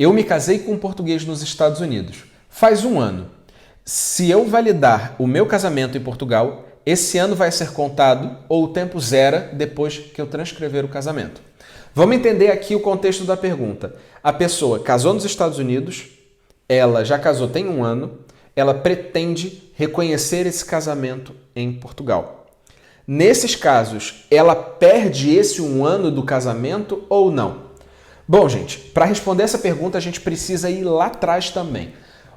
eu me casei com um português nos Estados Unidos. Faz um ano. Se eu validar o meu casamento em Portugal, esse ano vai ser contado ou o tempo zera depois que eu transcrever o casamento? Vamos entender aqui o contexto da pergunta. A pessoa casou nos Estados Unidos, ela já casou tem um ano, ela pretende reconhecer esse casamento em Portugal. Nesses casos, ela perde esse um ano do casamento ou não? Bom, gente, para responder essa pergunta, a gente precisa ir lá atrás também.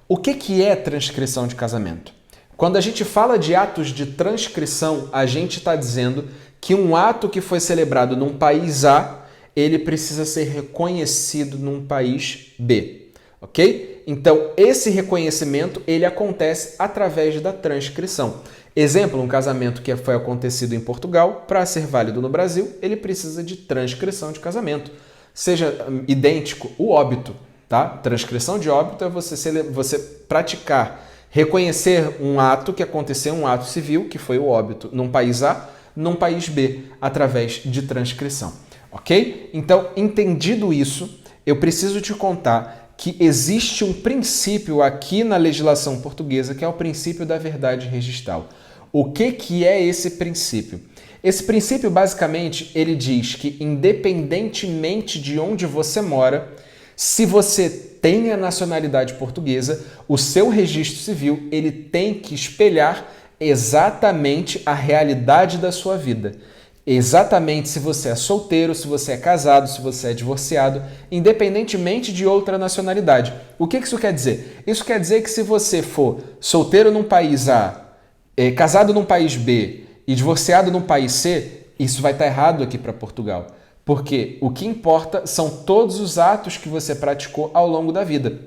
O que é transcrição de casamento? Quando a gente fala de atos de transcrição, a gente está dizendo que um ato que foi celebrado num país A, ele precisa ser reconhecido num país B, ok? Então, esse reconhecimento, ele acontece através da transcrição. Exemplo, um casamento que foi acontecido em Portugal, para ser válido no Brasil, ele precisa de transcrição de casamento. Seja idêntico o óbito, tá? Transcrição de óbito é você praticar, reconhecer um ato que aconteceu, um ato civil, que foi o óbito, num país A, num país B, através de transcrição, ok? Então, entendido isso, eu preciso te contar que existe um princípio aqui na legislação portuguesa, que é o princípio da verdade registral. O que é esse princípio? Esse princípio, basicamente, ele diz que, independentemente de onde você mora, se você tem a nacionalidade portuguesa, o seu registro civil ele tem que espelhar exatamente a realidade da sua vida. Exatamente se você é solteiro, se você é casado, se você é divorciado, independentemente de outra nacionalidade. O que isso quer dizer? Isso quer dizer que se você for solteiro num país A, casado num país B e divorciado num país C, isso vai estar errado aqui para Portugal. Porque o que importa são todos os atos que você praticou ao longo da vida.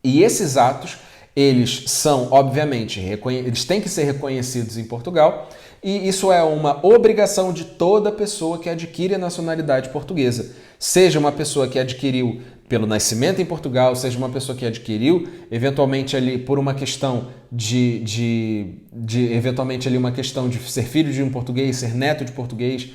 E esses atos, eles são, obviamente, eles têm que ser reconhecidos em Portugal, e isso é uma obrigação de toda pessoa que adquire a nacionalidade portuguesa. Seja uma pessoa que adquiriu pelo nascimento em Portugal, seja uma pessoa que adquiriu eventualmente ali por uma questão eventualmente ali uma questão de ser filho de um português, ser neto de português.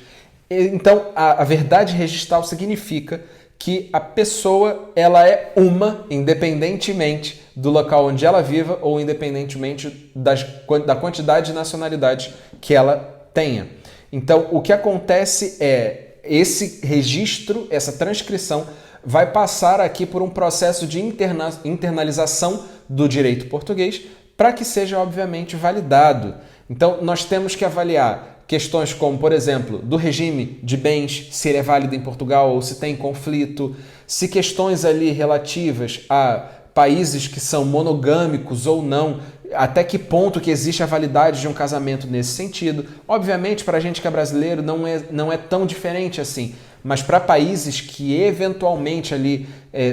Então, a verdade registral significa que a pessoa ela é uma, independentemente do local onde ela viva ou independentemente da quantidade de nacionalidades que ela tenha. Então, o que acontece é esse registro, essa transcrição, vai passar aqui por um processo de internalização do direito português para que seja, obviamente, validado. Então, nós temos que avaliar questões como, por exemplo, do regime de bens, se ele é válido em Portugal ou se tem conflito, se questões ali relativas a países que são monogâmicos ou não, até que ponto que existe a validade de um casamento nesse sentido. Obviamente, para a gente que é brasileiro, não é tão diferente assim, mas para países que eventualmente ali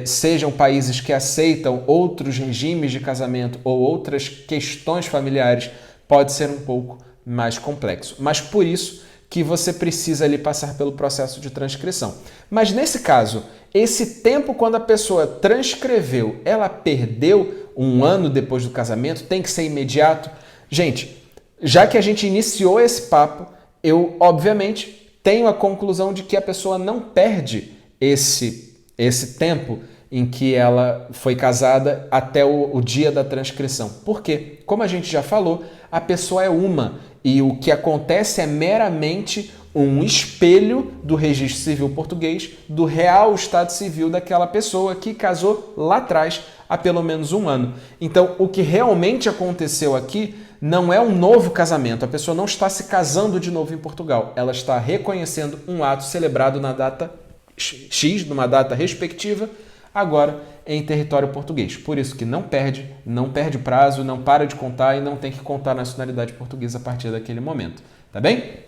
sejam países que aceitam outros regimes de casamento ou outras questões familiares, pode ser um pouco mais complexo. Mas por isso que você precisa ali passar pelo processo de transcrição. Mas nesse caso, esse tempo quando a pessoa transcreveu, ela perdeu um ano depois do casamento, tem que ser imediato? Gente, já que a gente iniciou esse papo, eu obviamente tenho a conclusão de que a pessoa não perde esse tempo em que ela foi casada até o dia da transcrição. Por quê? Como a gente já falou, a pessoa é uma e o que acontece é meramente um espelho do registro civil português, do real estado civil daquela pessoa que casou lá atrás há pelo menos um ano. Então, o que realmente aconteceu aqui não é um novo casamento. A pessoa não está se casando de novo em Portugal. Ela está reconhecendo um ato celebrado na data X, numa data respectiva, agora em território português. Por isso que não perde prazo, não para de contar e não tem que contar a nacionalidade portuguesa a partir daquele momento. Tá bem?